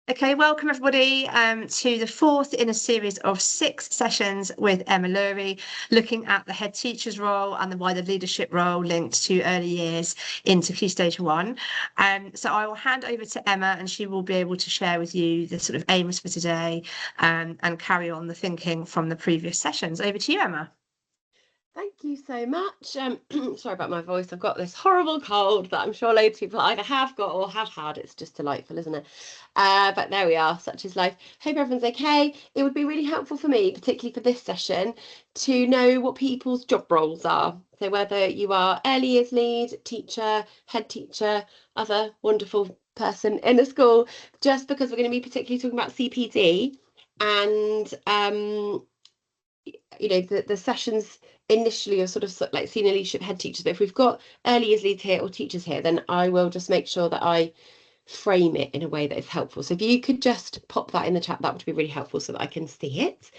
Okay, welcome everybody to the fourth in a series of 6 sessions with Emma Lewry, looking at the head teacher's role and the wider leadership role linked to early years into Key Stage 1. So I will hand over to Emma and she will be able to share with you the sort of aims for today and carry on the thinking from the previous sessions. Over to you, Emma. Thank you so much. Sorry about my voice. I've got this horrible cold that I'm sure loads of people either have got or have had. It's just delightful, isn't it? But there we are. Such is life. Hope everyone's okay. It would be really helpful for me, particularly for this session, to know what people's job roles are. So whether you are early years lead, teacher, head teacher, other wonderful person in a school, just because we're going to be particularly talking about CPD and the sessions initially are sort of like senior leadership head teachers, but if we've got early years leads here or teachers here, then I will just make sure that I frame it in a way that is helpful. So if you could just pop that in the chat, that would be really helpful so that I can see it.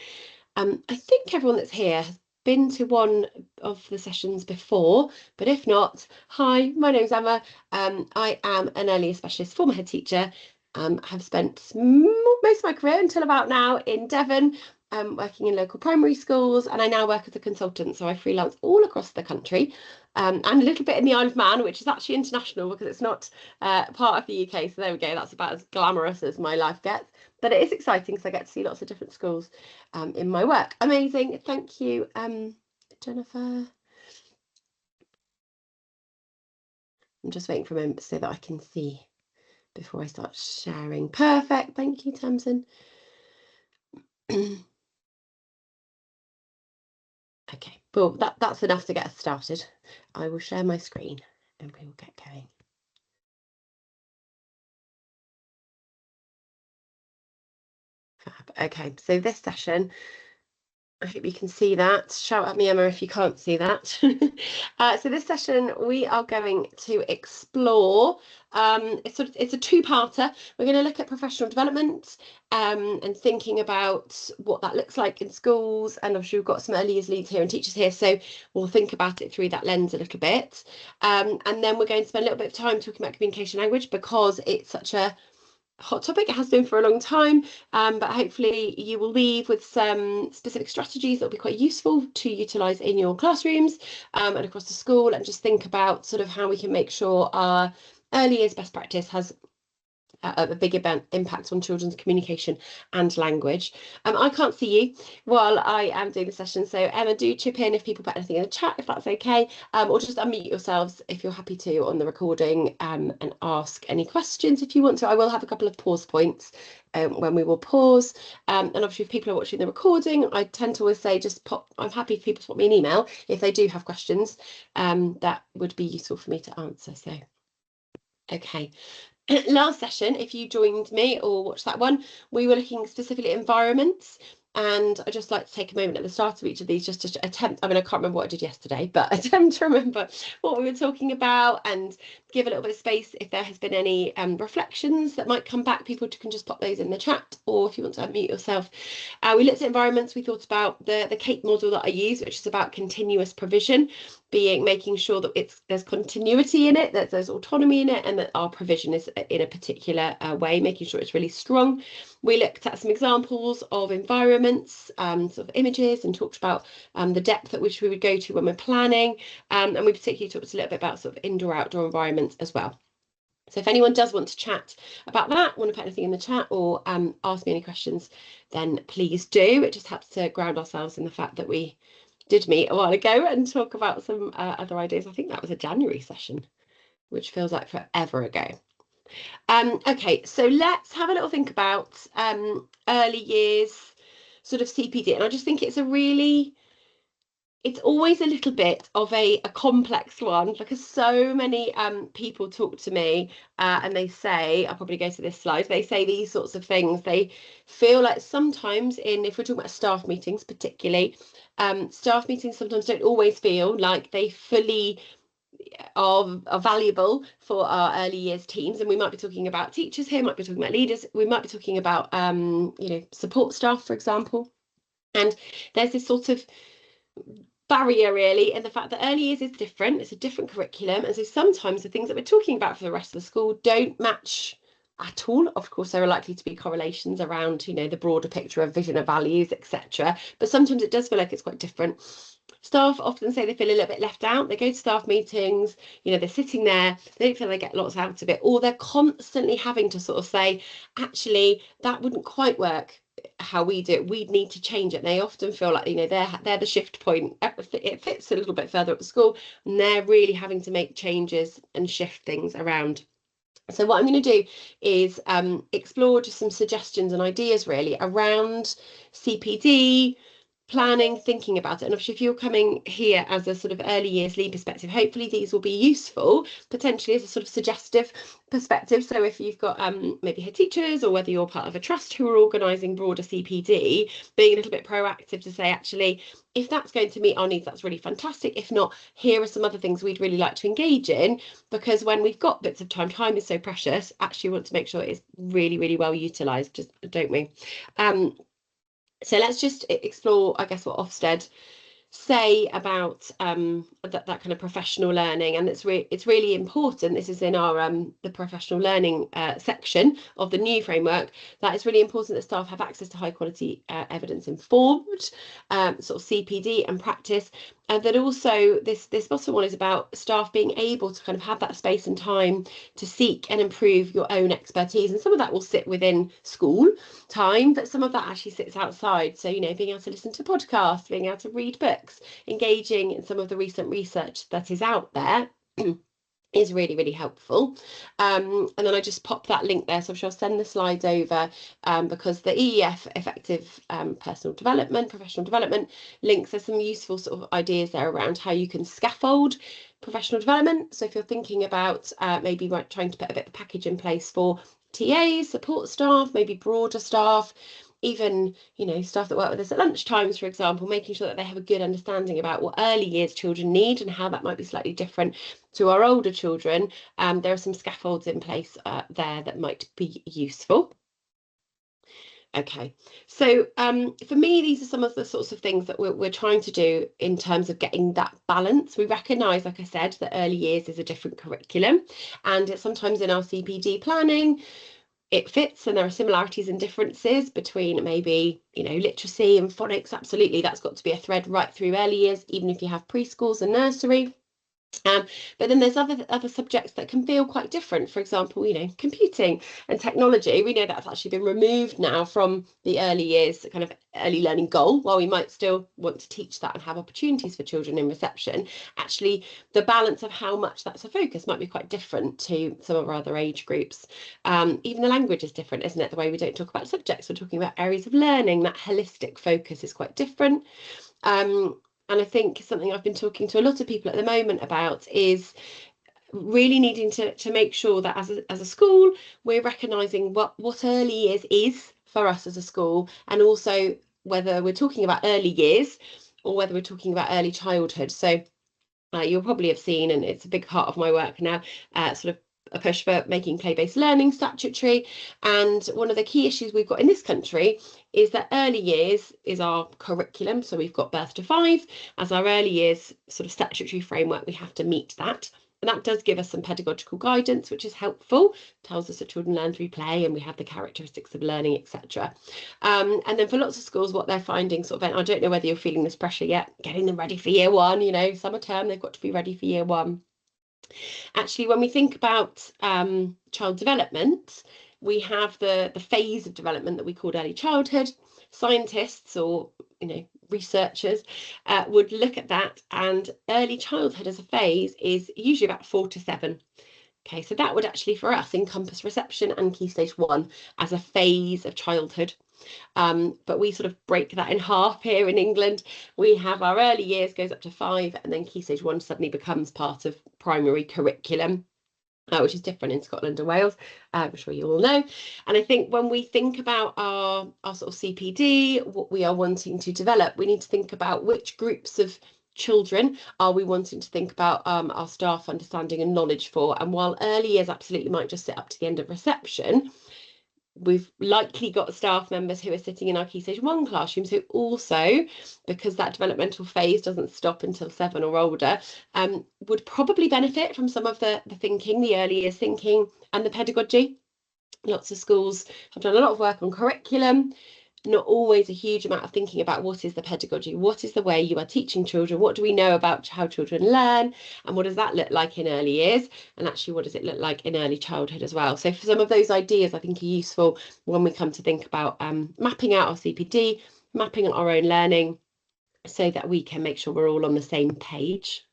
I think everyone that's here has been to one of the sessions before, but if not, hi, my name's Emma. I am an early years specialist, former head teacher. Have spent most of my career until about now in Devon, working in local primary schools, and I now work as a consultant, so I freelance all across the country, and a little bit in the Isle of Man, which is actually international because it's not part of the UK, so there we go, that's about as glamorous as my life gets, but it is exciting because I get to see lots of different schools in my work. Amazing, thank you, Jennifer. I'm just waiting for a moment so that I can see before I start sharing. Perfect, thank you, Tamsin. Okay, well, that's enough to get us started. I will share my screen and we will get going. Fab. Okay, so this session, I hope you can see that. Shout at me, Emma, if you can't see that. So this session, we are going to explore, it's a two-parter. We're going to look at professional development and thinking about what that looks like in schools. And obviously we've got some early years leads here and teachers here, so we'll think about it through that lens a little bit. And then we're going to spend a little bit of time talking about communication language because it's such a hot topic. It has been for a long time, but hopefully you will leave with some specific strategies that will be quite useful to utilise in your classrooms and across the school, and just think about sort of how we can make sure our early years best practice has a big impact on children's communication and language. I can't see you while I am doing the session, so Emma, do chip in if people put anything in the chat, if that's okay, or just unmute yourselves if you're happy to on the recording, and ask any questions if you want to. I will have a couple of pause points when we will pause, and obviously if people are watching the recording, I tend to always say just pop, I'm happy for people to pop me an email if they do have questions that would be useful for me to answer. So okay. Last session, if you joined me or watched that one, we were looking specifically at environments, and I'd just like to take a moment at the start of each of these just to attempt, I mean, I can't remember what I did yesterday, but attempt to remember what we were talking about and give a little bit of space if there has been any reflections that might come back. People can just pop those in the chat, or if you want to unmute yourself. We looked at environments. We thought about the CAPE model that I use, which is about continuous provision, making sure that there's continuity in it, that there's autonomy in it, and that our provision is in a particular way, making sure it's really strong. We looked at some examples of environments, sort of images, and talked about the depth at which we would go to when we're planning, and we particularly talked a little bit about sort of indoor-outdoor environments as well. So if anyone does want to chat about that, want to put anything in the chat or ask me any questions, then please do. It just helps to ground ourselves in the fact that we did meet a while ago and talk about some other ideas. I think that was a January session, which feels like forever ago. Okay, so let's have a little think about early years sort of CPD. And I just think it's always a little bit of a complex one, because so many people talk to me and they say, I'll probably go to this slide, they say these sorts of things. They feel like sometimes if we're talking about staff meetings particularly, staff meetings sometimes don't always feel like they fully are valuable for our early years teams. And we might be talking about teachers here, might be talking about leaders, we might be talking about support staff, for example. And there's this sort of barrier really in the fact that early years is different, it's a different curriculum, and so sometimes the things that we're talking about for the rest of the school don't match at all. Of course, there are likely to be correlations around, the broader picture of vision, of values, etc. But sometimes it does feel like it's quite different. Staff often say they feel a little bit left out. They go to staff meetings, they're sitting there, they don't feel they get lots out of it, or they're constantly having to sort of say, actually, that wouldn't quite work how we do it. We'd need to change it. And they often feel like, they're the shift point. It fits a little bit further up the school, and they're really having to make changes and shift things around. So what I'm going to do is explore just some suggestions and ideas really around CPD, planning, thinking about it. And obviously if you're coming here as a sort of early years lead perspective, hopefully these will be useful potentially as a sort of suggestive perspective. So if you've got maybe head teachers, or whether you're part of a trust who are organising broader CPD, being a little bit proactive to say, actually, if that's going to meet our needs, that's really fantastic. If not, here are some other things we'd really like to engage in, because when we've got bits of time is so precious. Actually, we want to make sure it's really, really well utilised, just don't we? So let's just explore, I guess, what Ofsted say about that kind of professional learning, and it's really important. This is in our the professional learning section of the new framework, that it's really important that staff have access to high quality evidence informed sort of CPD and practice, and that also this bottom one is about staff being able to kind of have that space and time to seek and improve your own expertise. And some of that will sit within school time, but some of that actually sits outside. So, being able to listen to podcasts, being able to read books, engaging in some of the recent research that is out there is really, really helpful. And then I just pop that link there, so I'll send the slides over because the EEF effective professional development links, there's some useful sort of ideas there around how you can scaffold professional development. So if you're thinking about maybe trying to put a bit of a package in place for TAs, support staff, maybe broader staff, even staff that work with us at lunchtimes, for example, making sure that they have a good understanding about what early years children need and how that might be slightly different to our older children. There are some scaffolds in place there that might be useful. Okay, so for me, these are some of the sorts of things that we're trying to do in terms of getting that balance. We recognise, like I said, that early years is a different curriculum, and it's sometimes in our CPD planning it fits, and there are similarities and differences between maybe literacy and phonics. Absolutely, that's got to be a thread right through early years, even if you have preschools and nursery. But then there's other subjects that can feel quite different. For example, computing and technology. We know that's actually been removed now from the early years kind of early learning goal. While we might still want to teach that and have opportunities for children in reception, actually the balance of how much that's a focus might be quite different to some of our other age groups. Even the language is different, isn't it? The way we don't talk about subjects, we're talking about areas of learning. That holistic focus is quite different. And I think something I've been talking to a lot of people at the moment about is really needing to make sure that as a school, we're recognising what early years is for us as a school, and also whether we're talking about early years or whether we're talking about early childhood. So you'll probably have seen, and it's a big part of my work now, sort of a push for making play-based learning statutory. And one of the key issues we've got in this country is that early years is our curriculum. So we've got birth to 5 as our early years sort of statutory framework. We have to meet that. And that does give us some pedagogical guidance, which is helpful. It tells us that children learn through play, and we have the characteristics of learning, etc. And then for lots of schools, what they're finding sort of, and I don't know whether you're feeling this pressure yet, getting them ready for year 1, summer term, they've got to be ready for year 1. Actually, when we think about child development, we have the phase of development that we call early childhood. Scientists or researchers would look at that, and early childhood as a phase is usually about 4 to 7. Okay, so that would actually for us encompass reception and Key Stage 1 as a phase of childhood. But we sort of break that in half here in England. We have our early years goes up to 5, and then Key Stage 1 suddenly becomes part of primary curriculum, which is different in Scotland and Wales, I'm sure you all know. And I think when we think about our sort of CPD, what we are wanting to develop, we need to think about which groups of children are we wanting to think about our staff understanding and knowledge for. And while early years absolutely might just sit up to the end of reception, we've likely got staff members who are sitting in our Key Stage 1 classrooms who also, because that developmental phase doesn't stop until 7 or older, would probably benefit from some of the thinking, the early years thinking and the pedagogy Lots of schools have done a lot of work on curriculum, not always a huge amount of thinking about what is the pedagogy, what is the way you are teaching children, what do we know about how children learn, and what does that look like in early years, and actually what does it look like in early childhood as well. So for some of those ideas I think are useful when we come to think about mapping out our CPD, mapping out our own learning, so that we can make sure we're all on the same page.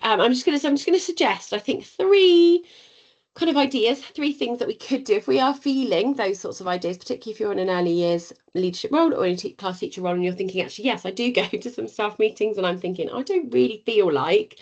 I'm just going to suggest, I think, 3 kind of ideas, 3 things that we could do if we are feeling those sorts of ideas, particularly if you're in an early years leadership role or in a class teacher role, and you're thinking, actually, yes, I do go to some staff meetings and I'm thinking, I don't really feel like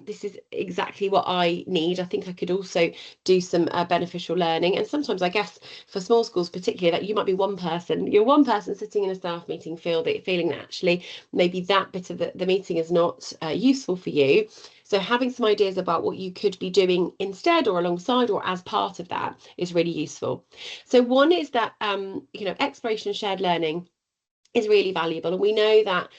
this is exactly what I need. I think I could also do some beneficial learning. And sometimes I guess for small schools particularly, that you might be you're one person sitting in a staff meeting feeling that actually maybe that bit of the meeting is not useful for you. So having some ideas about what you could be doing instead or alongside or as part of that is really useful. So one is that, exploration and shared learning is really valuable. And we know that,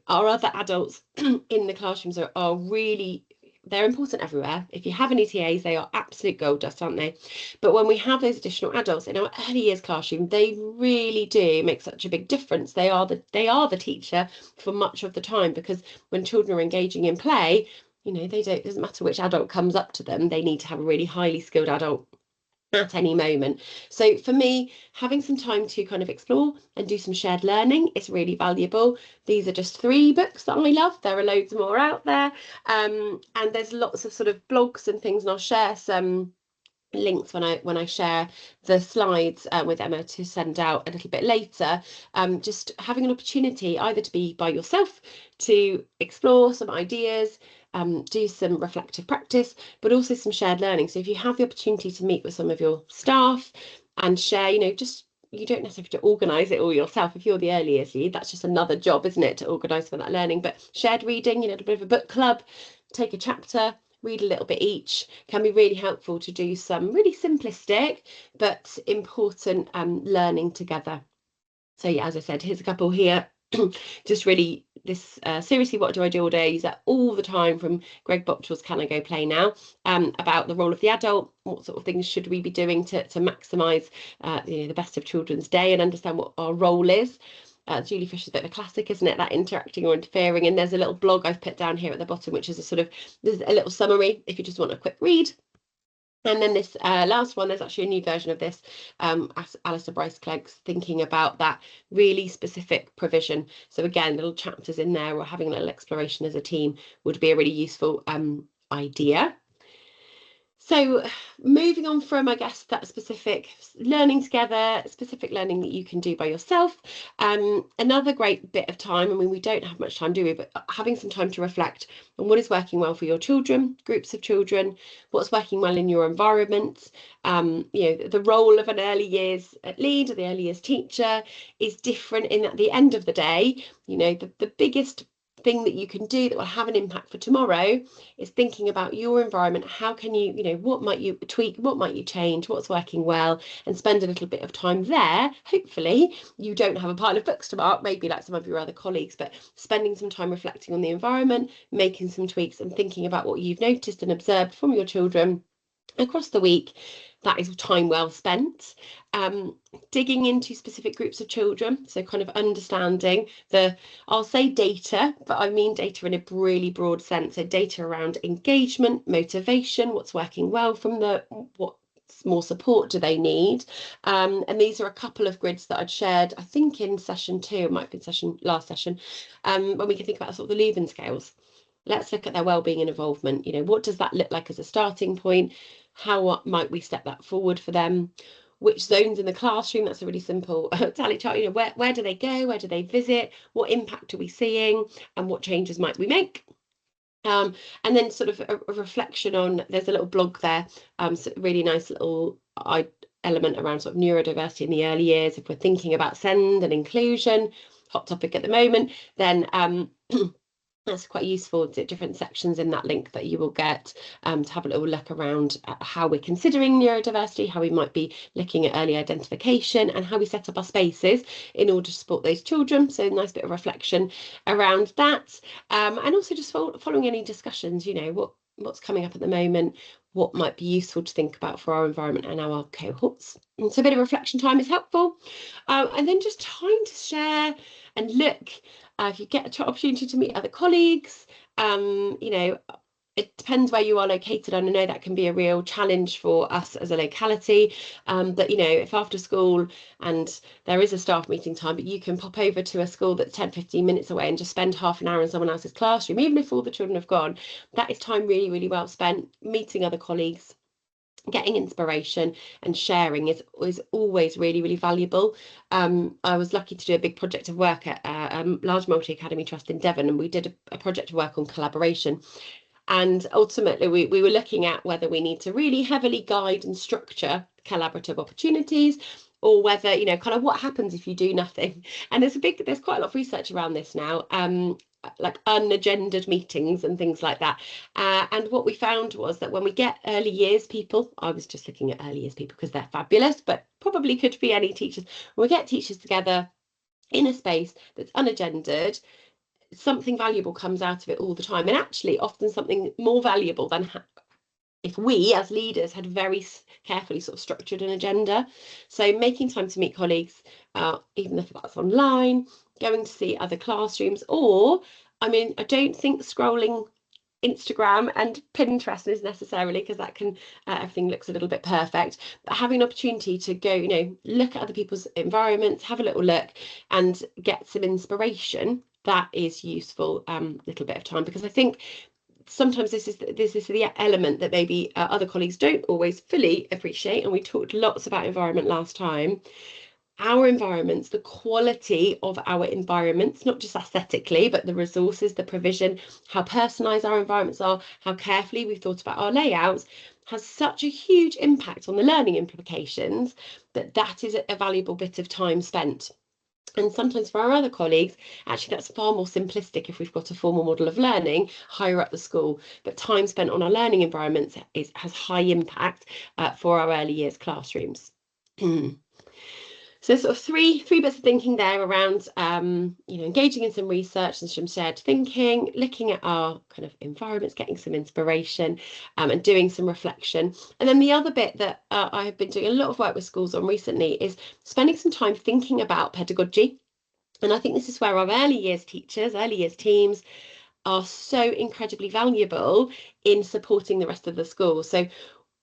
our other adults in the classrooms are really, they're important everywhere. If you have any TAs, they are absolute gold dust, aren't they? But when we have those additional adults in our early years classroom, they really do make such a big difference. They are the teacher for much of the time, because when children are engaging in play, it doesn't matter which adult comes up to them, they need to have a really highly skilled adult at any moment. So for me, having some time to kind of explore and do some shared learning is really valuable. These are just 3 books that I love. There are loads more out there, and there's lots of sort of blogs and things, and I'll share some links when I share the slides with Emma to send out a little bit later. Just having an opportunity either to be by yourself, to explore some ideas, do some reflective practice, but also some shared learning. So if you have the opportunity to meet with some of your staff and share, you don't necessarily have to organise it all yourself. If you're the early years lead, that's just another job, isn't it, to organise for that learning. But shared reading, a bit of a book club, take a chapter, read a little bit each, can be really helpful to do some really simplistic but important learning together. So yeah, as I said, here's a couple here. Just really this seriously, what do I do all day? Use that all the time, from Greg Botchell's Can I Go Play Now, about the role of the adult. What sort of things should we be doing to maximise the best of children's day and understand what our role is. Julie Fisher's a bit of a classic, isn't it? That interacting or interfering. And there's a little blog I've put down here at the bottom, which is there's a little summary if you just want a quick read. And then this last one, there's actually a new version of this, Alistair Bryce-Clegg's thinking about that really specific provision. So again, little chapters in there, or having a little exploration as a team would be a really useful idea. So moving on from, I guess, that specific learning together, specific learning that you can do by yourself. Another great bit of time, we don't have much time, do we? But having some time to reflect on what is working well for your children, groups of children, what's working well in your environment. The role of an early years lead or the early years teacher is different in at the end of the day. The biggest thing that you can do that will have an impact for tomorrow is thinking about your environment. How can you, what might you tweak, what might you change, what's working well, and spend a little bit of time there. Hopefully you don't have a pile of books to mark, maybe like some of your other colleagues, but spending some time reflecting on the environment, making some tweaks and thinking about what you've noticed and observed from your children across the week. That is time well spent. Digging into specific groups of children, so kind of understanding I'll say data, but I mean data in a really broad sense. So data around engagement, motivation, what's working well from what more support do they need, and these are a couple of grids that I'd shared, I think in session 2, it might have been last session, when we can think about sort of the Leuven scales. Let's look at their wellbeing and involvement. What does that look like as a starting point? How might we step that forward for them? Which zones in the classroom? That's a really simple tally chart. Where do they go? Where do they visit? What impact are we seeing? And what changes might we make? And then sort of a reflection on, there's a little blog there, so really nice little element around sort of neurodiversity in the early years. If we're thinking about SEND and inclusion, hot topic at the moment, then that's quite useful. Different sections in that link that you will get to have a little look around at how we're considering neurodiversity, how we might be looking at early identification, and how we set up our spaces in order to support those children. So a nice bit of reflection around that, and also just following any discussions. What's coming up at the moment, what might be useful to think about for our environment and our cohorts. And so a bit of reflection time is helpful. And then just time to share and look, if you get an opportunity to meet other colleagues, you know, it depends where you are located, and I know that can be a real challenge for us as a locality, that, you know, if after school and there is a staff meeting time, but you can pop over to a school that's 10-15 minutes away and just spend half an hour in someone else's classroom, even if all the children have gone, that is time really, really well spent meeting other colleagues, getting inspiration, and sharing is always really, really valuable. I was lucky to do a big project of work at a large multi-academy trust in Devon, and we did a project of work on collaboration. And ultimately, we were looking at whether we need to really heavily guide and structure collaborative opportunities, or whether, you know, kind of what happens if you do nothing. And there's quite a lot of research around this now, like unagendered meetings and things like that. And what we found was that when we get early years people, I was just looking at early years people because they're fabulous, but probably could be any teachers. When we get teachers together in a space that's unagendered, something valuable comes out of it all the time, and actually often something more valuable than if we as leaders had very carefully sort of structured an agenda. So making time to meet colleagues, even if that's online, going to see other classrooms, or, I mean, I don't think scrolling Instagram and Pinterest is necessarily, because that can everything looks a little bit perfect, but having an opportunity to go, you know, look at other people's environments, have a little look and get some inspiration, that is useful. Little bit of time, because I think sometimes this is the element that maybe other colleagues don't always fully appreciate, and we talked lots about environment last time. Our environments, the quality of our environments, not just aesthetically, but the resources, the provision, how personalised our environments are, how carefully we've thought about our layouts, has such a huge impact on the learning implications that is a valuable bit of time spent. And sometimes for our other colleagues, actually that's far more simplistic if we've got a formal model of learning higher up the school, but time spent on our learning environments has high impact for our early years classrooms. So sort of three bits of thinking there around, you know, engaging in some research and some shared thinking, looking at our kind of environments, getting some inspiration, and doing some reflection. And then the other bit that I have been doing a lot of work with schools on recently is spending some time thinking about pedagogy. And I think this is where our early years teachers, early years teams are so incredibly valuable in supporting the rest of the school. So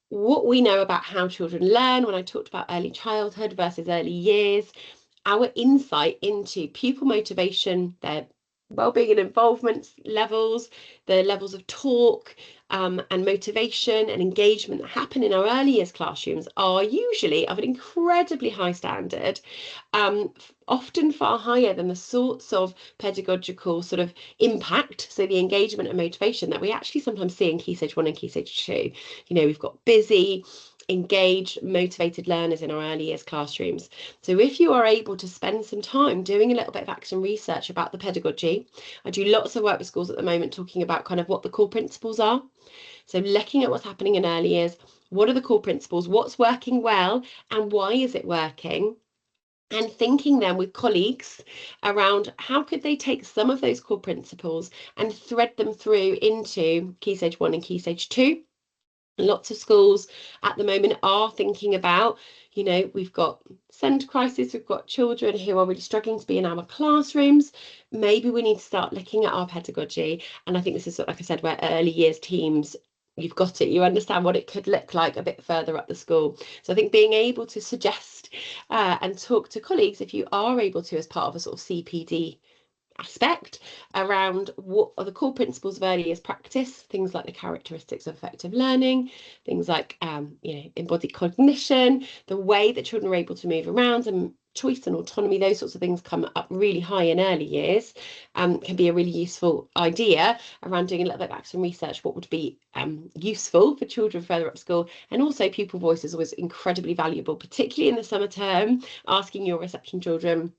what we know about how children learn, when I talked about early childhood versus early years, our insight into pupil motivation, their wellbeing and involvement levels, the levels of talk and motivation and engagement that happen in our early years classrooms are usually of an incredibly high standard, often far higher than the sorts of pedagogical sort of impact, so the engagement and motivation that we actually sometimes see in Key Stage 1 and Key Stage 2. You know, we've got busy, engaged, motivated learners in our early years classrooms. So if you are able to spend some time doing a little bit of action research about the pedagogy, I do lots of work with schools at the moment talking about kind of what the core principles are. So looking at what's happening in early years, what are the core principles, what's working well, and why is it working? And thinking then with colleagues around how could they take some of those core principles and thread them through into Key Stage 1 and Key Stage 2. Lots of schools at the moment are thinking about, you know, we've got SEND crisis, we've got children who are really struggling to be in our classrooms. Maybe we need to start looking at our pedagogy. And I think this is, like I said, where early years teams, you've got it, you understand what it could look like a bit further up the school. So I think being able to suggest and talk to colleagues, if you are able to, as part of a sort of CPD aspect around what are the core principles of early years practice, things like the characteristics of effective learning, things like you know, embodied cognition, the way that children are able to move around, and choice and autonomy, those sorts of things come up really high in early years, can be a really useful idea around doing a little bit of action research, what would be useful for children further up school. And also pupil voice is always incredibly valuable, particularly in the summer term, asking your reception children,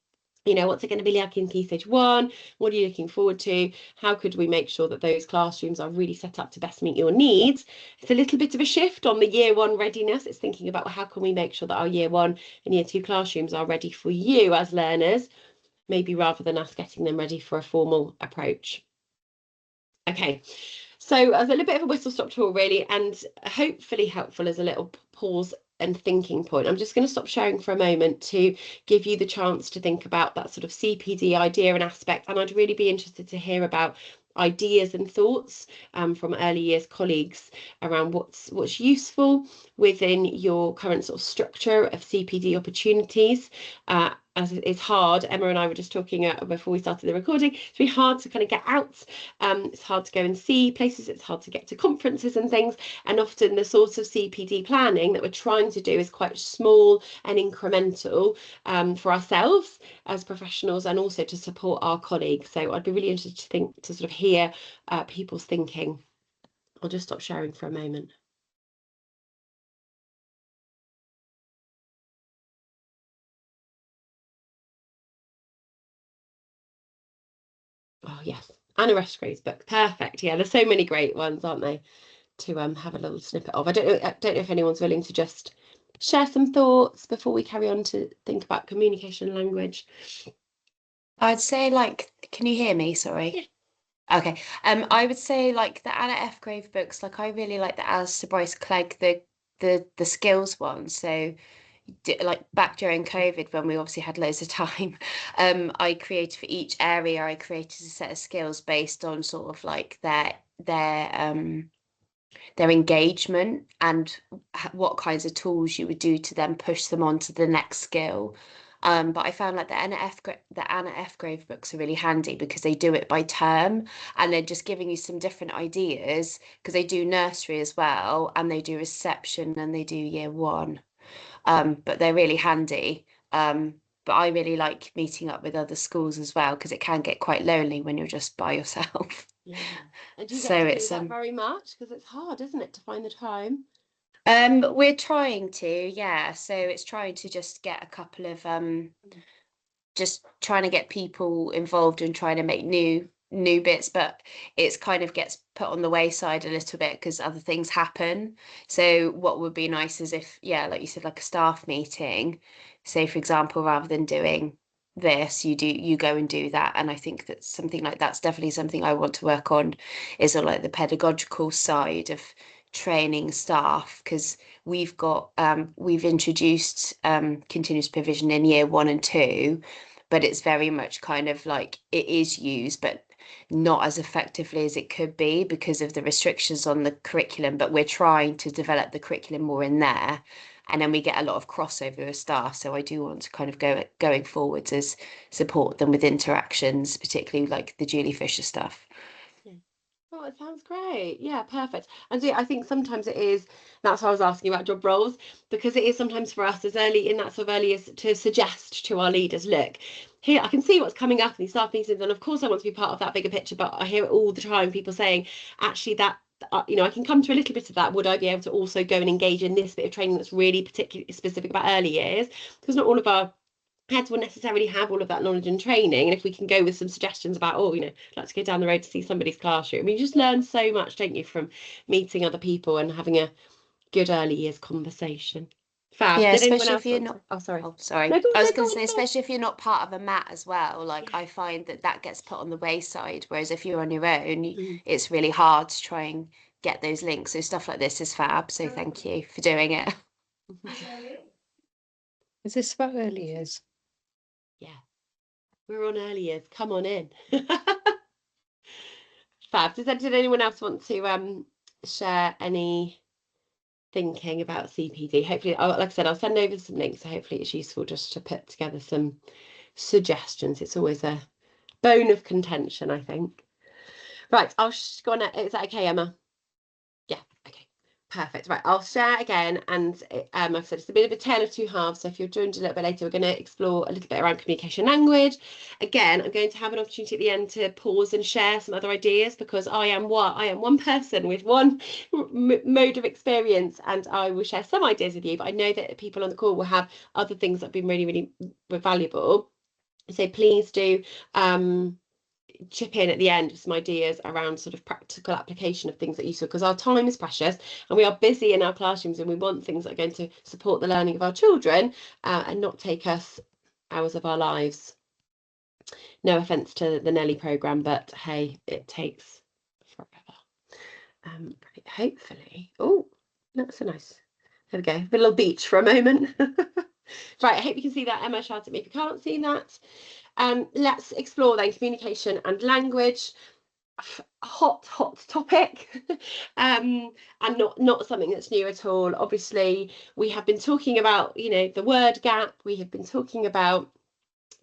you know, what's it going to be like in Key Stage 1? What are you looking forward to? How could we make sure that those classrooms are really set up to best meet your needs? It's a little bit of a shift on the Year 1 readiness. It's thinking about, well, how can we make sure that our Year 1 and Year 2 classrooms are ready for you as learners, maybe rather than us getting them ready for a formal approach. Okay. So as a little bit of a whistle-stop tour, really, and hopefully helpful as a little pause and thinking point. I'm just going to stop sharing for a moment to give you the chance to think about that sort of CPD idea and aspect. And I'd really be interested to hear about ideas and thoughts from early years colleagues around what's useful within your current sort of structure of CPD opportunities. As it's hard, Emma and I were just talking before we started the recording, it's really hard to kind of get out. It's hard to go and see places, it's hard to get to conferences and things, and often the sort of CPD planning that we're trying to do is quite small and incremental for ourselves as professionals and also to support our colleagues. So I'd be really interested to sort of hear people's thinking. I'll just stop sharing for a moment. Oh yes, Anna Resgrave's book, perfect. Yeah, there's so many great ones, aren't they, to have a little snippet of. I don't know if anyone's willing to just share some thoughts before we carry on to think about communication and language. I'd say, like, can you hear me? Sorry. Yeah. Okay. I would say like the Anna F. Grave books, like I really like the Alistair Bryce Clegg, the skills one. So like back during COVID when we obviously had loads of time, I created for each area, I created a set of skills based on sort of like their engagement and what kinds of tools you would do to then push them on to the next skill. But I found like the Anna F. Grave books are really handy because they do it by term and they're just giving you some different ideas because they do nursery as well and they do reception and they do year one. But they're really handy. But I really like meeting up with other schools as well because it can get quite lonely when you're just by yourself. Yeah. And do you So get to it's do that very much? Because it's hard, isn't it, to find the time? we're trying to, yeah. So it's trying to just get a couple of just trying to get people involved and trying to make new bits, but it's kind of gets put on the wayside a little bit because other things happen. So what would be nice is if, yeah, like you said, like a staff meeting, say for example, rather than doing this, you go and do that. And I think that something like that's definitely something I want to work on is like the pedagogical side of training staff because we've introduced continuous provision in year 1 and 2, but it's very much kind of like it is used, but not as effectively as it could be because of the restrictions on the curriculum. But we're trying to develop the curriculum more in there. And then we get a lot of crossover with staff. So I do want to kind of going forwards as support them with interactions, particularly like the Julie Fisher stuff. Oh, it sounds great. Yeah, perfect. And so I think sometimes it is, that's why I was asking about job roles, because it is sometimes for us as early in that sort of early as to suggest to our leaders, look, here I can see what's coming up in these staff meetings, and of course I want to be part of that bigger picture, but I hear it all the time, people saying, actually that, I can come to a little bit of that. Would I be able to also go and engage in this bit of training that's really particularly specific about early years? Because not all of our heads will necessarily have all of that knowledge and training, and if we can go with some suggestions about, oh, let's go down the road to see somebody's classroom, you just learn so much, don't you, from meeting other people and having a good early years conversation. Fab. Yeah, Did anyone especially else if you're want not. to... Oh, sorry. Oh, sorry. No, go I was on, going go to say, on, go on. especially if you're not part of a mat as well. Like I find that gets put on the wayside, whereas if you're on your own, it's really hard to try and get those links. So stuff like this is fab. So thank you for doing it. Is this about early years? Yeah, we're on early years. Come on in. Fab. Did anyone else want to share any thinking about CPD? Hopefully, like I said, I'll send over some links, so hopefully it's useful just to put together some suggestions. It's always a bone of contention, I think. Right, I'll go on. Is that okay, Emma? Yeah, okay. Perfect. Right, I'll share again, and I've said it's a bit of a tale of two halves. So if you're joined a little bit later, we're going to explore a little bit around communication language. Again, I'm going to have an opportunity at the end to pause and share some other ideas because I am one person with one mode of experience, and I will share some ideas with you. But I know that people on the call will have other things that have been really, really valuable. So please do chip in at the end with some ideas around sort of practical application of things that you saw, because our time is precious and we are busy in our classrooms and we want things that are going to support the learning of our children and not take us hours of our lives. No offence to the Nelly programme, but hey, it takes forever. hopefully, oh, that's a nice, there we go, a little beach for a moment. Right, I hope you can see that. Emma, shout at me if you can't see that. Let's explore then communication and language. Hot topic, and not something that's new at all. Obviously, we have been talking about, you know, the word gap. We have been talking about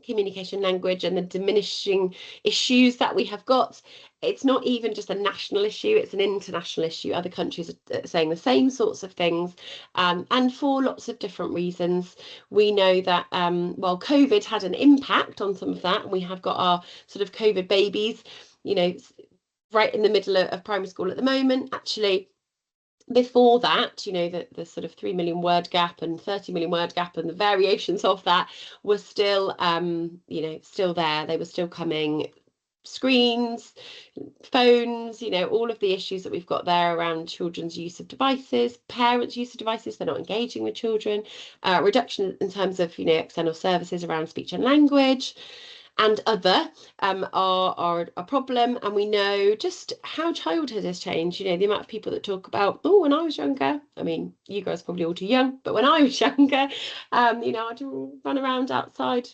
communication language and the diminishing issues that we have got. It's not even just a national issue, it's an international issue. Other countries are saying the same sorts of things, and for lots of different reasons. We know that while COVID had an impact on some of that, and we have got our sort of COVID babies, you know, right in the middle of primary school at the moment. Actually, before that, you know, the sort of 3 million word gap and 30 million word gap and the variations of that were still, you know, still there. They were still coming. Screens, phones, you know, all of the issues that we've got there around children's use of devices, parents' use of devices, they're not engaging with children, reduction in terms of, you know, external services around speech and language, and other are a problem. And we know just how childhood has changed. You know, the amount of people that talk about, oh, when I was younger, I mean, you guys are probably all too young, but when I was younger, you know, I'd run around outside,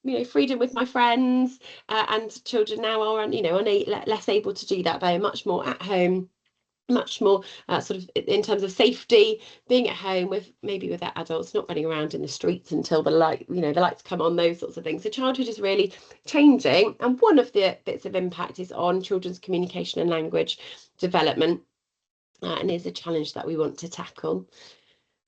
you know, freedom with my friends, and children now are, you know, less able to do that. They're much more at home, much more sort of in terms of safety, being at home with maybe with their adults, not running around in the streets until the light, you know, the lights come on, those sorts of things. So childhood is really changing, and one of the bits of impact is on children's communication and language development, and is a challenge that we want to tackle.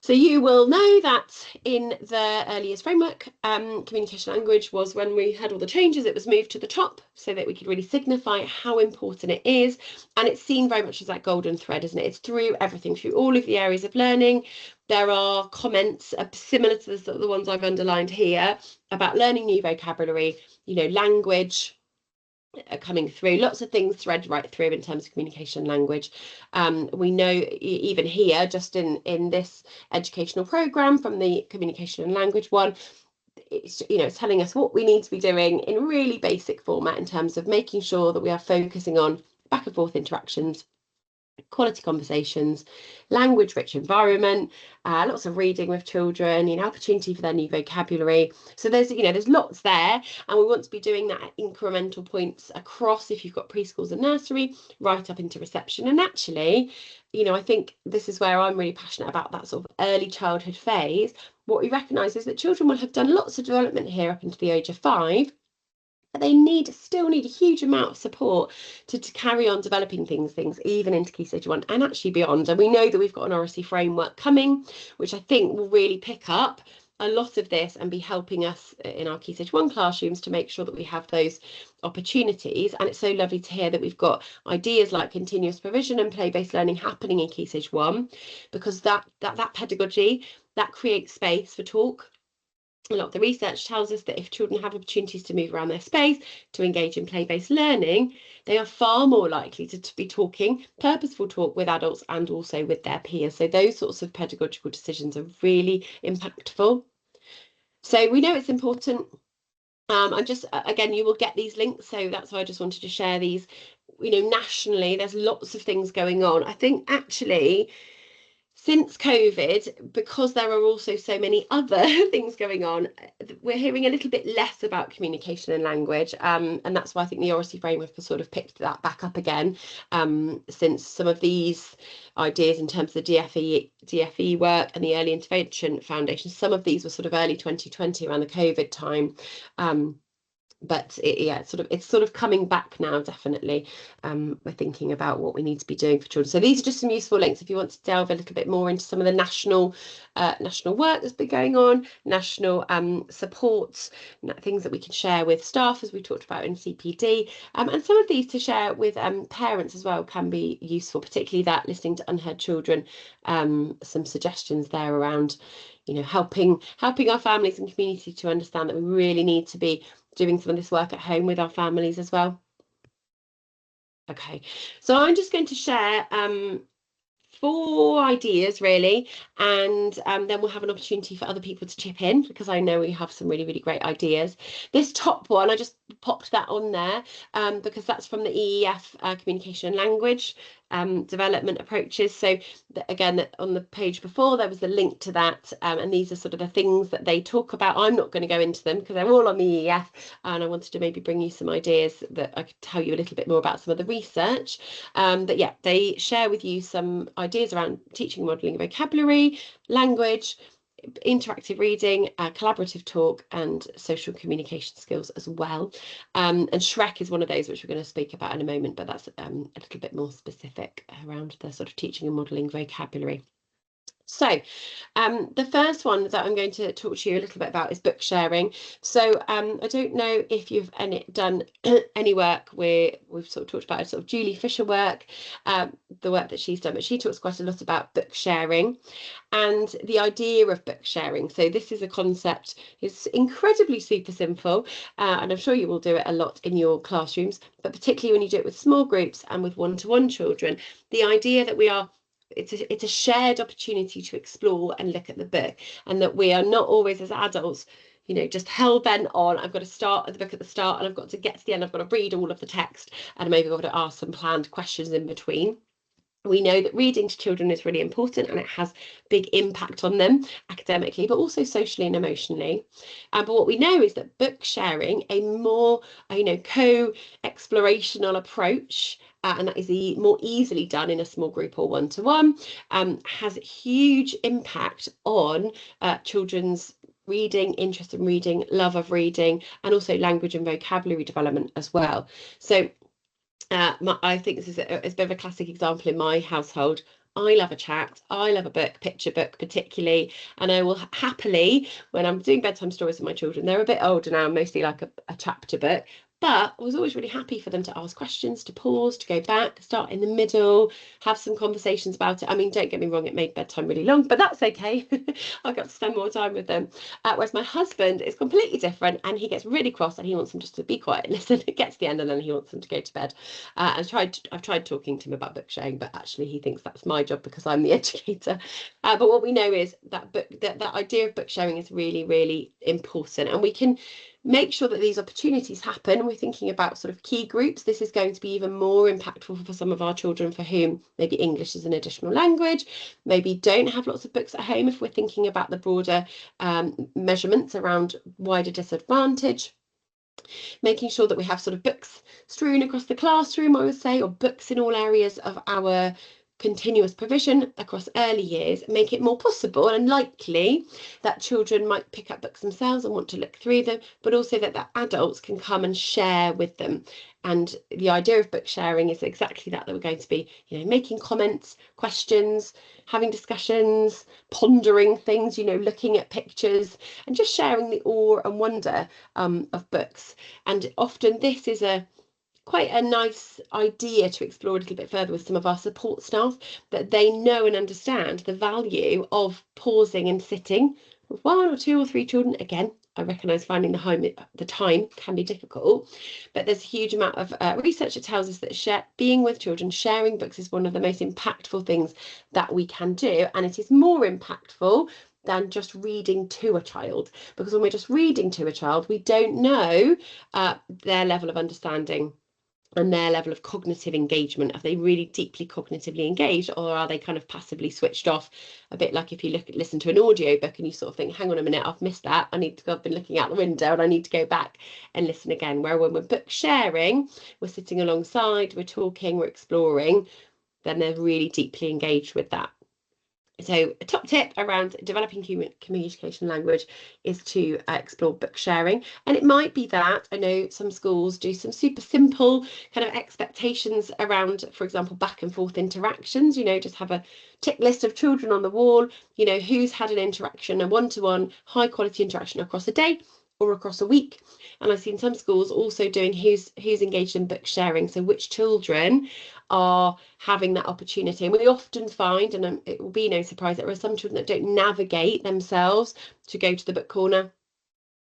So you will know that in the early years framework, communication language was, when we had all the changes, it was moved to the top so that we could really signify how important it is. And it's seen very much as that golden thread, isn't it? It's through everything, through all of the areas of learning. There are comments similar to the ones I've underlined here about learning new vocabulary, you know, language, coming through. Lots of things thread right through in terms of communication language. We know even here, just in this educational programme from the communication and language one, it's, you know, it's telling us what we need to be doing in really basic format in terms of making sure that we are focusing on back and forth interactions, quality conversations, language rich environment, lots of reading with children, you know, opportunity for their new vocabulary. So there's, you know, there's lots there, and we want to be doing that at incremental points across, if you've got preschools and nursery, right up into reception. And actually, you know, I think this is where I'm really passionate about that sort of early childhood phase. What we recognise is that children will have done lots of development here up into the age of 5, but they still need a huge amount of support to carry on developing things even into Key Stage 1 and actually beyond. And we know that we've got an RSC framework coming, which I think will really pick up a lot of this and be helping us in our Key Stage 1 classrooms to make sure that we have those opportunities. And it's so lovely to hear that we've got ideas like continuous provision and play-based learning happening in Key Stage 1, because that pedagogy, that creates space for talk. A lot of the research tells us that if children have opportunities to move around their space, to engage in play-based learning, they are far more likely to be talking purposeful talk with adults and also with their peers. So those sorts of pedagogical decisions are really impactful. So we know it's important. And just, again, you will get these links. So that's why I just wanted to share these. You know, nationally, there's lots of things going on. I think actually, since COVID, because there are also so many other things going on, we're hearing a little bit less about communication and language, and that's why I think the RSC framework has sort of picked that back up again, since some of these ideas in terms of the DFE work and the Early Intervention Foundation, some of these were sort of early 2020 around the COVID time. But it's sort of coming back now, definitely. We're thinking about what we need to be doing for children. So these are just some useful links if you want to delve a little bit more into some of the national work that's been going on, national supports, things that we can share with staff, as we talked about in CPD, and some of these to share with parents as well can be useful, particularly that listening to unheard children. Some suggestions there around, you know, helping our families and community to understand that we really need to be doing some of this work at home with our families as well. Okay, so I'm just going to share 4 ideas really, and then we'll have an opportunity for other people to chip in, because I know we have some really, really great ideas. This top one, I just popped that on there because that's from the EYF communication and language development approaches. So again, on the page before there was a link to that, and these are sort of the things that they talk about. I'm not going to go into them because they're all on the EYF, and I wanted to maybe bring you some ideas that I could tell you a little bit more about some of the research. But yeah, they share with you some ideas around teaching and modelling vocabulary, language, interactive reading, collaborative talk, and social communication skills as well. And Shrek is one of those which we're going to speak about in a moment, but that's a little bit more specific around the sort of teaching and modelling vocabulary. So the first one that I'm going to talk to you a little bit about is book sharing. So I don't know if you've done any work where we've sort of talked about sort of Julie Fisher work, the work that she's done, but she talks quite a lot about book sharing and the idea of book sharing. So this is a concept, it's incredibly super simple, and I'm sure you will do it a lot in your classrooms, but particularly when you do it with small groups and with one-to-one children, the idea that it's a shared opportunity to explore and look at the book, and that we are not always as adults, you know, just hell-bent on, I've got to start the book at the start and I've got to get to the end, I've got to read all of the text, and maybe I've got to ask some planned questions in between. We know that reading to children is really important and it has big impact on them academically, but also socially and emotionally. But what we know is that book sharing, a more, co-explorational approach, and that is more easily done in a small group or one-to-one, has huge impact on children's reading, interest in reading, love of reading, and also language and vocabulary development as well. So I think this is a bit of a classic example in my household. I love a chat, I love a book, picture book particularly, and I will happily, when I'm doing bedtime stories with my children, they're a bit older now, mostly like a chapter book, but I was always really happy for them to ask questions, to pause, to go back, start in the middle, have some conversations about it. I mean, don't get me wrong, it made bedtime really long, but that's okay. I got to spend more time with them. Whereas my husband is completely different, and he gets really cross and he wants them just to be quiet and listen. It gets to the end and then he wants them to go to bed. I've tried talking to him about book sharing, but actually he thinks that's my job because I'm the educator. But what we know is that that idea of book sharing is really, really important, and we can make sure that these opportunities happen. We're thinking about sort of key groups. This is going to be even more impactful for some of our children for whom maybe English is an additional language, maybe don't have lots of books at home, if we're thinking about the broader measurements around wider disadvantage. Making sure that we have sort of books strewn across the classroom, I would say, or books in all areas of our continuous provision across early years, make it more possible and likely that children might pick up books themselves and want to look through them, but also that adults can come and share with them. And the idea of book sharing is exactly that we're going to be, you know, making comments, questions, having discussions, pondering things, you know, looking at pictures, and just sharing the awe and wonder of books. And often this is quite a nice idea to explore a little bit further with some of our support staff, that they know and understand the value of pausing and sitting with one or two or three children. Again, I recognise finding the time can be difficult, but there's a huge amount of research that tells us that being with children, sharing books is one of the most impactful things that we can do, and it is more impactful than just reading to a child, because when we're just reading to a child, we don't know their level of understanding and their level of cognitive engagement. Are they really deeply cognitively engaged, or are they kind of passively switched off? A bit like if you listen to an audio book and you sort of think, hang on a minute, I've missed that, I've been looking out the window and I need to go back and listen again. Where when we're book sharing, we're sitting alongside, we're talking, we're exploring, then they're really deeply engaged with that. So a top tip around developing communication language is to explore book sharing. And it might be that, I know some schools do some super simple kind of expectations around, for example, back and forth interactions, you know, just have a tick list of children on the wall, you know, who's had an interaction, a one-to-one high quality interaction across a day or across a week. And I've seen some schools also doing who's engaged in book sharing, so which children are having that opportunity. And we often find, and it will be no surprise, that there are some children that don't navigate themselves to go to the book corner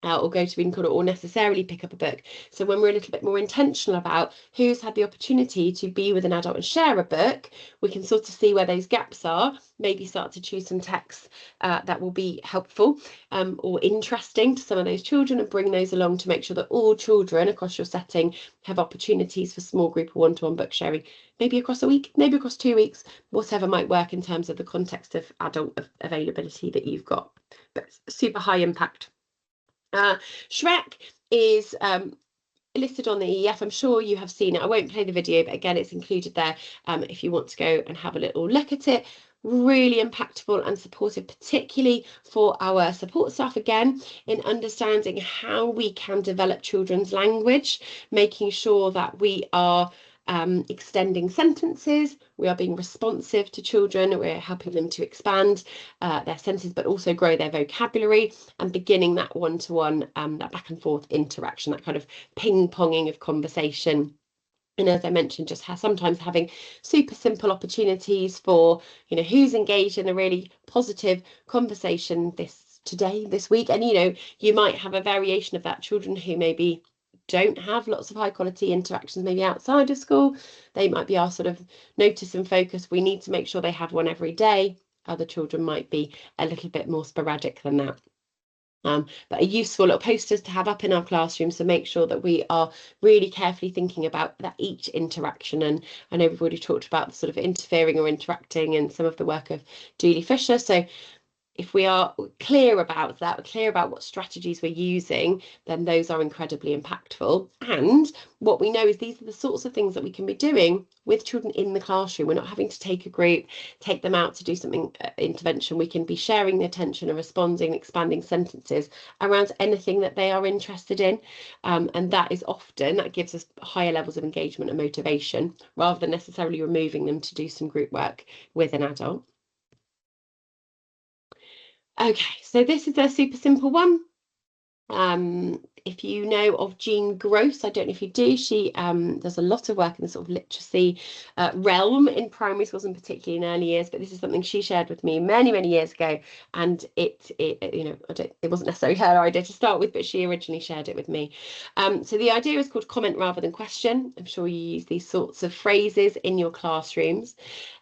or go to reading corner or necessarily pick up a book. So when we're a little bit more intentional about who's had the opportunity to be with an adult and share a book, we can sort of see where those gaps are, maybe start to choose some texts that will be helpful or interesting to some of those children, and bring those along to make sure that all children across your setting have opportunities for small group or one-to-one book sharing, maybe across a week, maybe across 2 weeks, whatever might work in terms of the context of adult availability that you've got. But super high impact. Shrek is listed on the EF. I'm sure you have seen it. I won't play the video, but again, it's included there if you want to go and have a little look at it. Really impactful and supportive, particularly for our support staff, again, in understanding how we can develop children's language, making sure that we are extending sentences, we are being responsive to children, we're helping them to expand their sentences, but also grow their vocabulary, and beginning that one-to-one, that back and forth interaction, that kind of ping-ponging of conversation. And as I mentioned, just sometimes having super simple opportunities for, you know, who's engaged in a really positive conversation this week. And, you know, you might have a variation of that, children who maybe don't have lots of high quality interactions maybe outside of school. They might be our sort of notice and focus. We need to make sure they have one every day. Other children might be a little bit more sporadic than that. But are useful little posters to have up in our classrooms to make sure that we are really carefully thinking about that each interaction. And I know we've already talked about the sort of interfering or interacting and some of the work of Julie Fisher. So if we are clear about that, we're clear about what strategies we're using, then those are incredibly impactful. And what we know is these are the sorts of things that we can be doing with children in the classroom. We're not having to take a group, take them out to do something intervention. We can be sharing the attention and responding, expanding sentences around anything that they are interested in. And that is often, that gives us higher levels of engagement and motivation, rather than necessarily removing them to do some group work with an adult. Okay, so this is a super simple one. If you know of Jean Gross, I don't know if you do, she does a lot of work in the sort of literacy realm in primary schools and particularly in early years, but this is something she shared with me many years ago, and it you know, it wasn't necessarily her idea to start with, but she originally shared it with me. So the idea is called comment rather than question. I'm sure you use these sorts of phrases in your classrooms.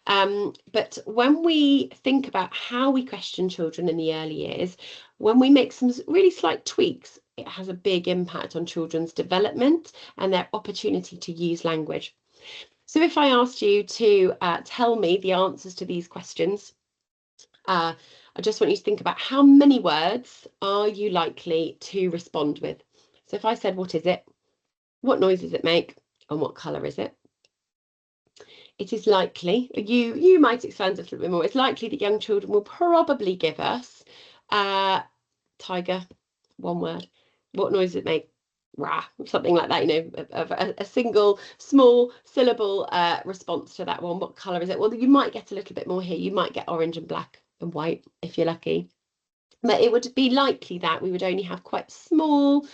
But when we think about how we question children in the early years, when we make some really slight tweaks, it has a big impact on children's development and their opportunity to use language. So if I asked you to tell me the answers to these questions, I just want you to think about how many words are you likely to respond with. So if I said, what is it? What noise does it make? And what colour is it? It is likely, you might expand it a little bit more, it's likely that young children will probably give us tiger, one word. What noise does it make? Rah, something like that, you know, a single small syllable response to that one. What colour is it? Well, you might get a little bit more here. You might get orange and black and white if you're lucky. But it would be likely that we would only have quite small,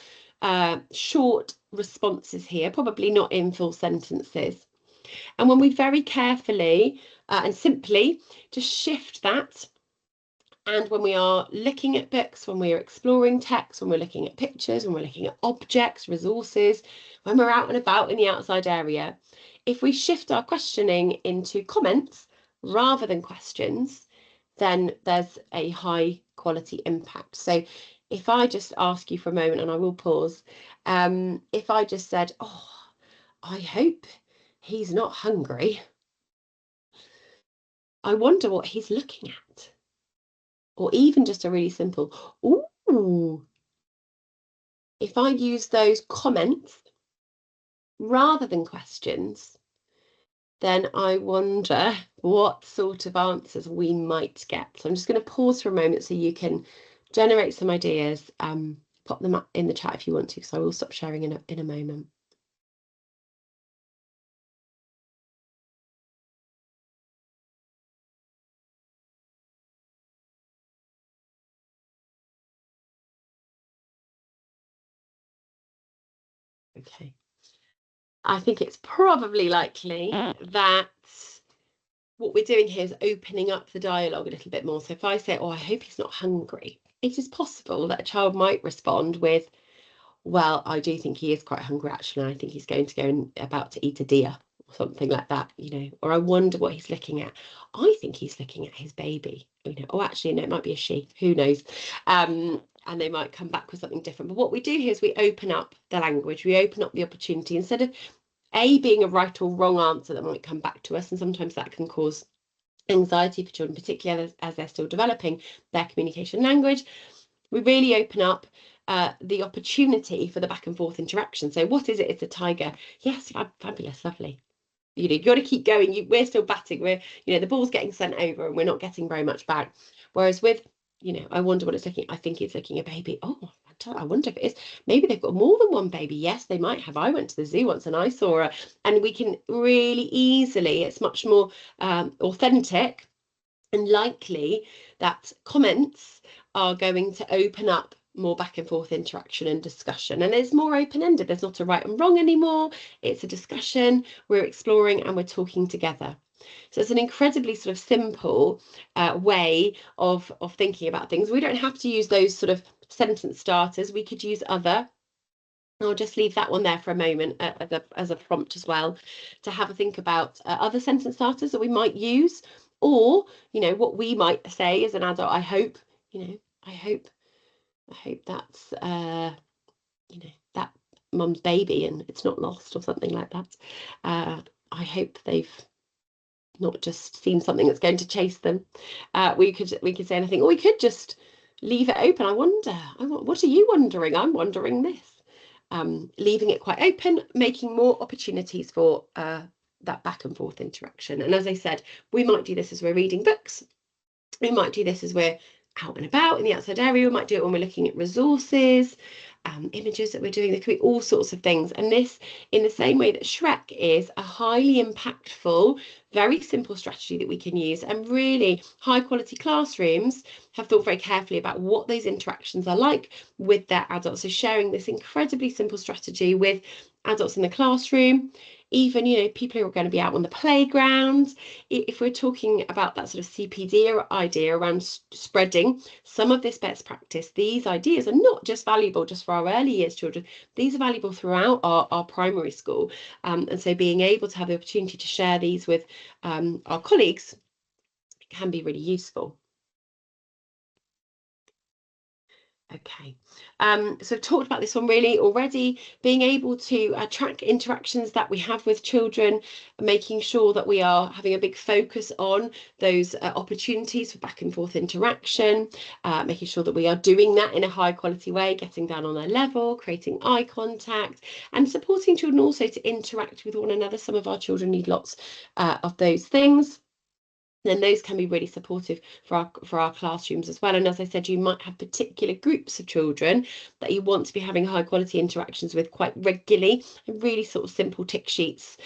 short responses here, probably not in full sentences. And when we very carefully and simply just shift that, and when we are looking at books, when we are exploring text, when we're looking at pictures, when we're looking at objects, resources, when we're out and about in the outside area, if we shift our questioning into comments rather than questions, then there's a high quality impact. So if I just ask you for a moment, and I will pause, if I just said, oh, I hope he's not hungry. I wonder what he's looking at. Or even just a really simple, ooh. If I use those comments rather than questions, then I wonder what sort of answers we might get. So I'm just going to pause for a moment so you can generate some ideas. Pop them up in the chat if you want to, because I will stop sharing in a moment. Okay. I think it's probably likely that what we're doing here is opening up the dialogue a little bit more. So if I say, oh, I hope he's not hungry, it is possible that a child might respond with, well, I do think he is quite hungry, actually. I think he's going to go and about to eat a deer or something like that, you know, or I wonder what he's looking at. I think he's looking at his baby, you know, or actually, no, it might be a she, who knows? And they might come back with something different. But what we do here is we open up the language, we open up the opportunity instead of being a right or wrong answer that might come back to us. And sometimes that can cause anxiety for children, particularly as they're still developing their communication language. We really open up the opportunity for the back and forth interaction. So what is it? It's a tiger. Yes, fabulous, lovely. You know, you've got to keep going. We're still batting. We're, you know, the ball's getting sent over and we're not getting very much back. Whereas with, you know, I wonder what it's looking. I think it's looking a baby. Oh, I wonder if it is. Maybe they've got more than one baby. Yes, they might have. I went to the zoo once and I saw her. And we can really easily, it's much more authentic and likely that comments are going to open up more back and forth interaction and discussion, and it's more open-ended. There's not a right and wrong anymore. It's a discussion, we're exploring and we're talking together. So it's an incredibly sort of simple way of thinking about things. We don't have to use those sort of sentence starters. We could use other. I'll just leave that one there for a moment as a prompt as well, to have a think about other sentence starters that we might use, or, you know, what we might say as an adult. I hope, you know, I hope that's, you know, that mum's baby and it's not lost or something like that. I hope they've not just seen something that's going to chase them. We could say anything, or we could just leave it open. I wonder, what are you wondering? I'm wondering this. Leaving it quite open, making more opportunities for that back and forth interaction. And as I said, we might do this as we're reading books. We might do this as we're out and about in the outside area. We might do it when we're looking at resources, images that we're doing. There could be all sorts of things. And this, in the same way that Shrek is a highly impactful, very simple strategy that we can use, and really high quality classrooms have thought very carefully about what those interactions are like with their adults. So sharing this incredibly simple strategy with adults in the classroom, even, you know, people who are going to be out on the playground. If we're talking about that sort of CPD idea around spreading some of this best practice, these ideas are not just valuable just for our early years children. These are valuable throughout our primary school. And so being able to have the opportunity to share these with our colleagues can be really useful. Okay, so I've talked about this one really already, being able to track interactions that we have with children, making sure that we are having a big focus on those opportunities for back and forth interaction, making sure that we are doing that in a high quality way, getting down on their level, creating eye contact, and supporting children also to interact with one another. Some of our children need lots of those things. Then those can be really supportive for our classrooms as well. And as I said, you might have particular groups of children that you want to be having high quality interactions with quite regularly, and really sort of simple tick sheets,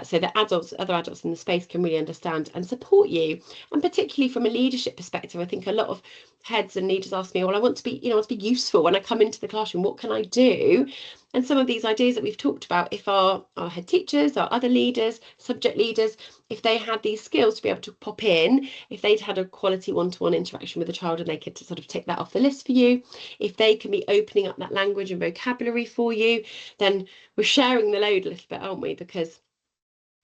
so that other adults in the space can really understand and support you. And particularly from a leadership perspective, I think a lot of heads and leaders ask me, well, I want to be, you know, I want to be useful when I come into the classroom. What can I do? And some of these ideas that we've talked about, if our head teachers, our other leaders, subject leaders, if they had these skills to be able to pop in, if they'd had a quality one-to-one interaction with a child and they could sort of tick that off the list for you, if they can be opening up that language and vocabulary for you, then we're sharing the load a little bit, aren't we? Because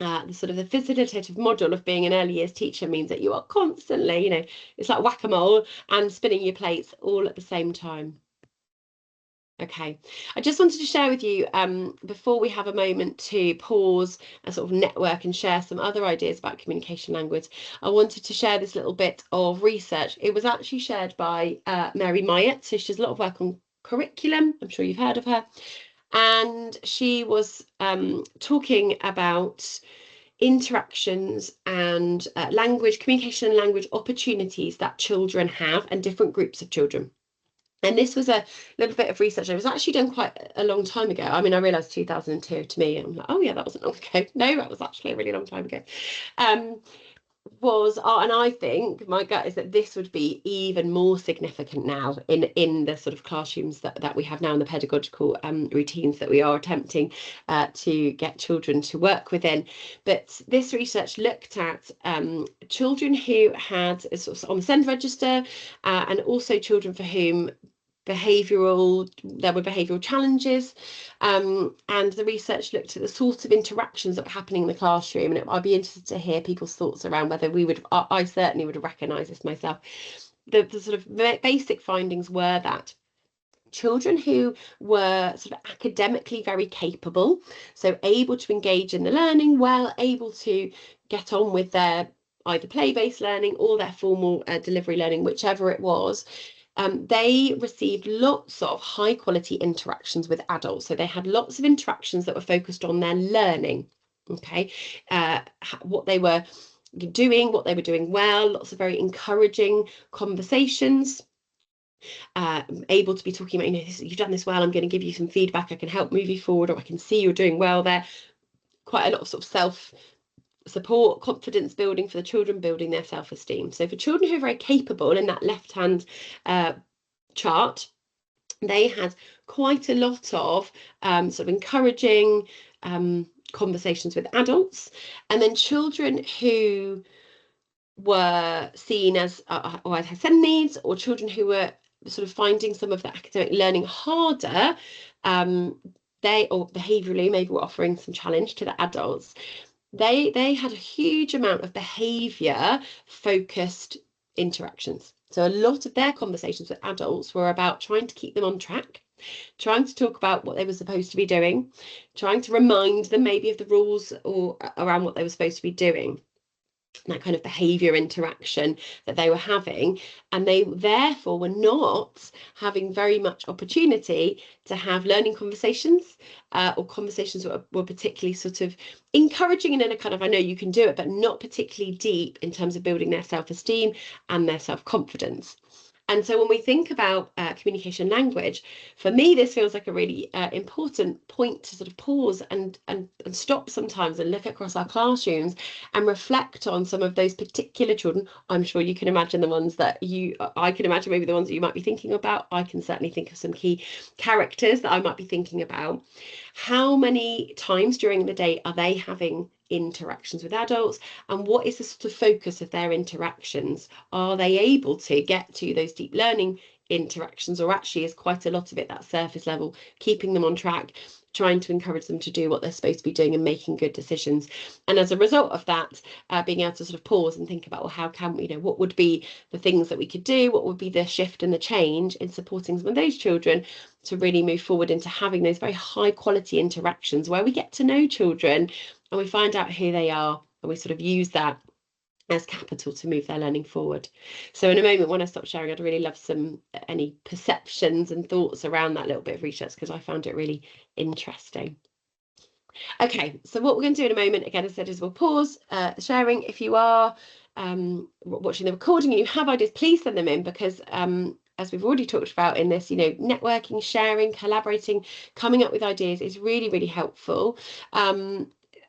the sort of the facilitative model of being an early years teacher means that you are constantly, you know, it's like whack-a-mole and spinning your plates all at the same time. Okay, I just wanted to share with you before we have a moment to pause and sort of network and share some other ideas about communication language. I wanted to share this little bit of research. It was actually shared by Mary Myatt. So she does a lot of work on curriculum. I'm sure you've heard of her. And she was talking about interactions and communication and language opportunities that children have and different groups of children. And this was a little bit of research. It was actually done quite a long time ago. I mean, I realised 2002 to me. I'm like, oh yeah, that wasn't long ago. No, that was actually a really long time ago. was, and I think my gut is that this would be even more significant now in the sort of classrooms that we have now, in the pedagogical routines that we are attempting to get children to work within. But this research looked at children who had sort of on the SEND register, and also children for whom there were behavioural challenges, and the research looked at the sorts of interactions that were happening in the classroom. And I'd be interested to hear people's thoughts around whether I certainly would have recognised this myself. The sort of basic findings were that children who were sort of academically very capable, so able to engage in the learning well, able to get on with their either play-based learning or their formal delivery learning, whichever it was, they received lots of high quality interactions with adults. So they had lots of interactions that were focused on their learning, okay, what they were doing, what they were doing well, lots of very encouraging conversations, able to be talking about, you've done this well, I'm going to give you some feedback, I can help move you forward, or I can see you're doing well there. Quite a lot of sort of self support, confidence building for the children, building their self-esteem. So for children who are very capable, in that left-hand chart, they had quite a lot of sort of encouraging conversations with adults. And then children who were seen as or had SEND needs, or children who were sort of finding some of the academic learning harder, they, or behaviourally maybe were offering some challenge to the adults, they had a huge amount of behaviour focused interactions. So a lot of their conversations with adults were about trying to keep them on track, trying to talk about what they were supposed to be doing, trying to remind them maybe of the rules or around what they were supposed to be doing. That kind of behaviour interaction that they were having, and they therefore were not having very much opportunity to have learning conversations, or conversations that were particularly sort of encouraging and in a kind of, I know you can do it, but not particularly deep in terms of building their self-esteem and their self-confidence. And so when we think about communication language, for me, this feels like a really important point to sort of pause and stop sometimes and look across our classrooms and reflect on some of those particular children. I'm sure you can imagine the ones that I can imagine maybe the ones that you might be thinking about. I can certainly think of some key characters that I might be thinking about. How many times during the day are they having interactions with adults, and what is the sort of focus of their interactions? Are they able to get to those deep learning interactions, or actually is quite a lot of it that surface level, keeping them on track, trying to encourage them to do what they're supposed to be doing and making good decisions? And as a result of that, being able to sort of pause and think about, well, how can we, what would be the things that we could do, what would be the shift and the change in supporting some of those children to really move forward into having those very high quality interactions where we get to know children and we find out who they are, and we sort of use that as capital to move their learning forward. So in a moment, when I stop sharing, I'd really love any perceptions and thoughts around that little bit of research, because I found it really interesting. Okay, so what we're going to do in a moment, again, as I said, is we'll pause sharing. If you are watching the recording and you have ideas, please send them in, because as we've already talked about in this, networking, sharing, collaborating, coming up with ideas is really, really helpful.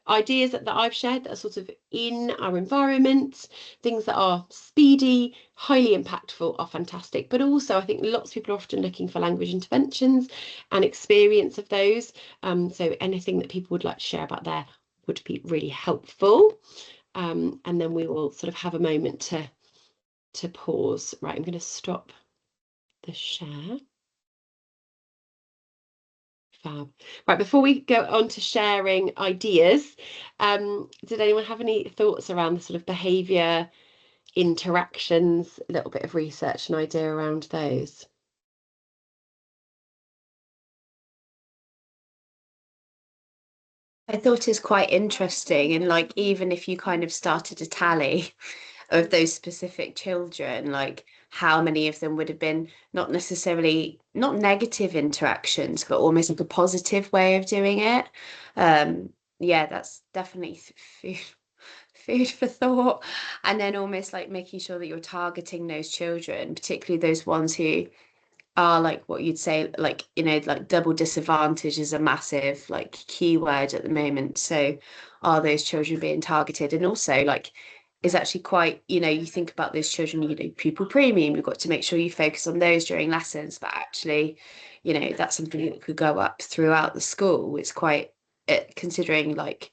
Ideas that I've shared that are sort of in our environment, things that are speedy, highly impactful, are fantastic. But also I think lots of people are often looking for language interventions and experience of those. So anything that people would like to share about there would be really helpful. And then we will sort of have a moment to pause. Right, I'm going to stop the share. Fab. Right, before we go on to sharing ideas, did anyone have any thoughts around the sort of behaviour interactions, a little bit of research and idea around those? I thought it's quite interesting, and like even if you kind of started a tally of those specific children, like how many of them would have been not necessarily not negative interactions, but almost like a positive way of doing it. Yeah, that's definitely food for thought. And then almost like making sure that you're targeting those children, particularly those ones who are like what you'd say, like, like double disadvantage is a massive like keyword at the moment. So are those children being targeted? And also like, is actually quite, you know, you think about those children, you know, pupil premium, you've got to make sure you focus on those during lessons, but actually, you know, that's something that could go up throughout the school. It's quite, considering like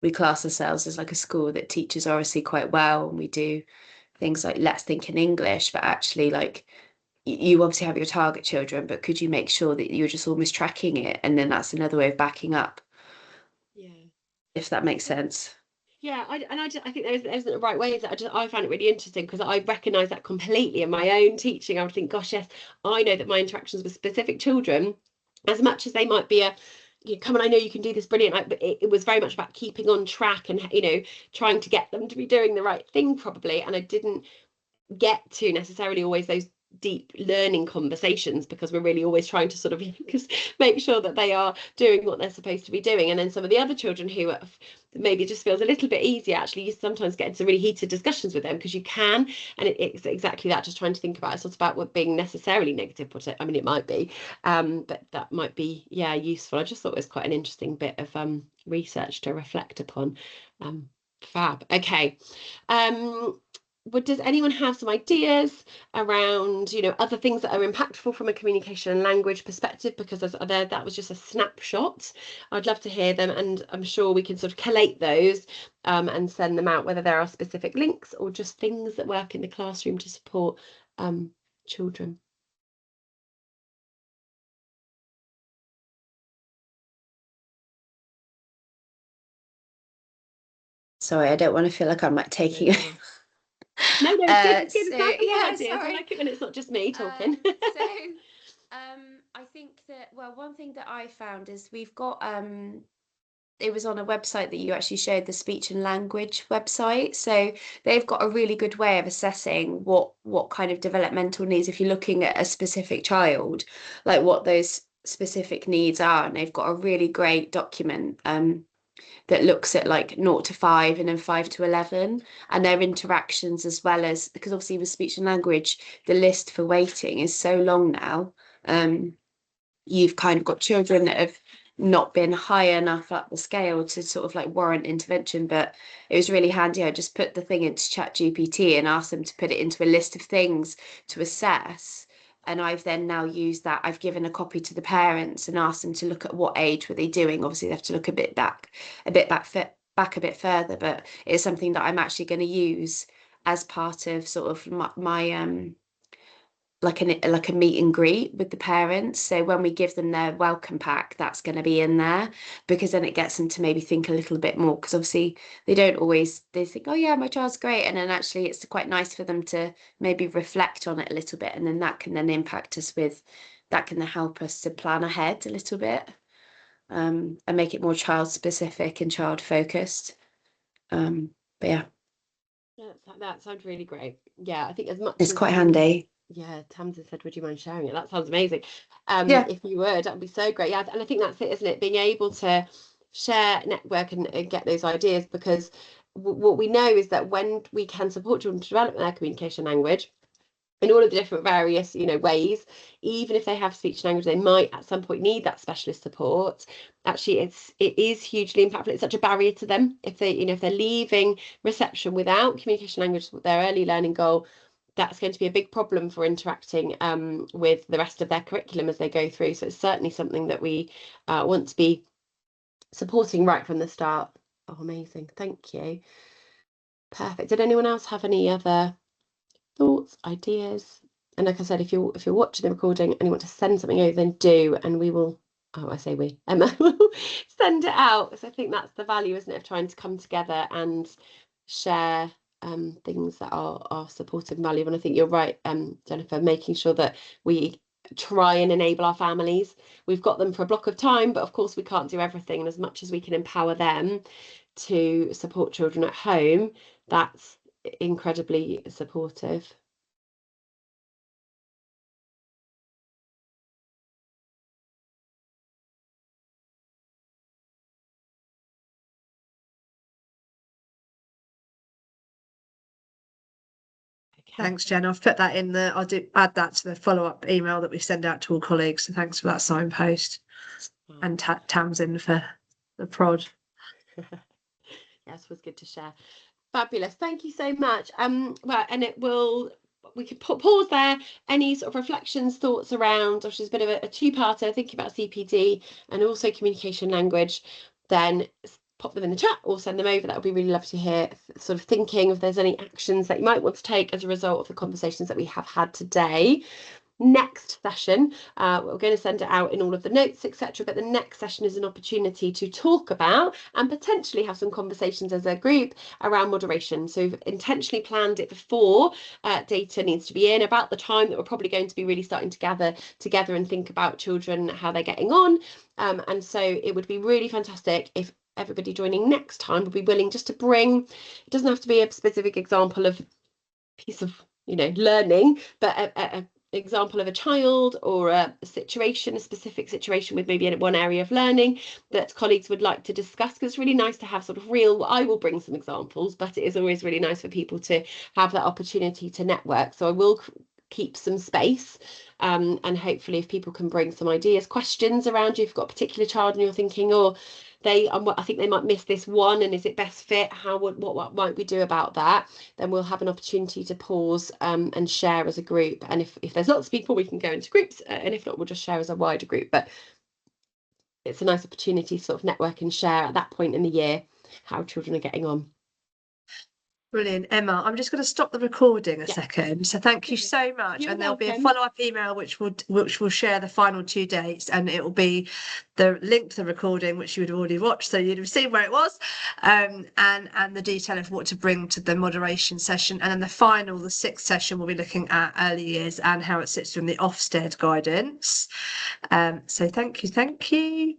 we class ourselves as like a school that teaches obviously quite well, and we do things like Let's Think in English, but actually like you obviously have your target children, but could you make sure that you're just almost tracking it, and then that's another way of backing up, if that makes sense. I think there isn't a right way. I find it really interesting because I recognise that completely in my own teaching. I would think, gosh, yes, I know that my interactions with specific children, as much as they might be come on, I know you can do this, brilliant. But it was very much about keeping on track and, you know, trying to get them to be doing the right thing probably. And I didn't get to necessarily always those deep learning conversations because we're really always trying to sort of make sure that they are doing what they're supposed to be doing. And then some of the other children who maybe it just feels a little bit easier, actually you sometimes get into really heated discussions with them because you can, and it's exactly that, just trying to think about it's not about what being necessarily negative, but I mean it might be, but that might be useful. I just thought it was quite an interesting bit of research to reflect upon. Fab. Okay. Does anyone have some ideas around, you know, other things that are impactful from a communication and language perspective? Because that was just a snapshot. I'd love to hear them, and I'm sure we can sort of collate those and send them out, whether there are specific links or just things that work in the classroom to support children. Sorry, I don't want to feel like I'm like taking No, it's good. So, Ideas. sorry. I like it when it's not just me talking. I think that, well, one thing that I found is we've got it was on a website that you actually showed, the speech and language website. So they've got a really good way of assessing what kind of developmental needs, if you're looking at a specific child, like what those specific needs are. And they've got a really great document that looks at like 0 to 5 and then 5 to 11 and their interactions, as well as, because obviously with speech and language, the list for waiting is so long now. You've kind of got children that have not been high enough up the scale to sort of like warrant intervention, but it was really handy. I just put the thing into ChatGPT and asked them to put it into a list of things to assess. And I've then now used that. I've given a copy to the parents and asked them to look at what age were they doing. Obviously, they have to look a bit back a bit further, but it's something that I'm actually going to use as part of sort of my like a meet and greet with the parents. So when we give them their welcome pack, that's going to be in there, because then it gets them to maybe think a little bit more, because obviously they think, oh yeah, my child's great, and then actually it's quite nice for them to maybe reflect on it a little bit, and then that can then impact us that can help us to plan ahead a little bit, and make it more child specific and child focused. But yeah, that sounds really great. I think as much it's as quite handy. Tamsin said, would you mind sharing it? That sounds amazing. Yeah. If you would, that would be so great. And I think that's it, isn't it? Being able to share, network, and get those ideas, because what we know is that when we can support children to develop their communication language in all of the different various, you know, ways, even if they have speech language, they might at some point need that specialist support. Actually, it is hugely impactful. It's such a barrier to them if they're leaving reception without communication language, their early learning goal. That's going to be a big problem for interacting with the rest of their curriculum as they go through. So it's certainly something that we want to be supporting right from the start. Oh, amazing. Thank you. Perfect. Did anyone else have any other thoughts, ideas? And like I said, if you're watching the recording and you want to send something over, then do, and we will, I say we, Emma will send it out. So I think that's the value, isn't it, of trying to come together and share things that are supportive and valuable. And I think you're right, Jennifer, making sure that we try and enable our families. We've got them for a block of time, but of course we can't do everything. And as much as we can empower them to support children at home, that's incredibly supportive. Thanks, Jen. I've put that in I'll add that to the follow-up email that we send out to all colleagues. So thanks for that signpost. And Tamsin for the prod. Yes, was good to share. Fabulous. Thank you so much. Well, and we can pause there. Any sort of reflections, thoughts around, which is a bit of a two-parter, thinking about CPD and also communication language, then pop them in the chat or send them over. That would be really lovely to hear, sort of thinking if there's any actions that you might want to take as a result of the conversations that we have had today. Next session, we're going to send it out in all of the notes, etc. But the next session is an opportunity to talk about and potentially have some conversations as a group around moderation. So we've intentionally planned it before data needs to be in, about the time that we're probably going to be really starting to gather together and think about children, how they're getting on. And so it would be really fantastic if everybody joining next time would be willing just to bring, it doesn't have to be a specific example of piece of, learning, but a example of a child or a situation, a specific situation with maybe one area of learning that colleagues would like to discuss, because it's really nice to have sort of real, I will bring some examples, but it is always really nice for people to have that opportunity to network. So I will keep some space, and hopefully if people can bring some ideas, questions around you, if you've got a particular child and you're thinking, I think they might miss this one, and is it best fit? What might we do about that? Then we'll have an opportunity to pause and share as a group. And if there's lots of people, we can go into groups, and if not, we'll just share as a wider group. But it's a nice opportunity to sort of network and share at that point in the year how children are getting on. Brilliant, Emma. I'm just going to stop the recording a Yeah. second. So thank you so much. You're and there'll be a welcome. follow-up email which will share the final 2 dates, and it will be the link to the recording which you would have already watched, so you'd have seen where it was, and the detail of what to bring to the moderation session. And then the 6th session, we'll be looking at early years and how it sits within the Ofsted guidance. So thank you.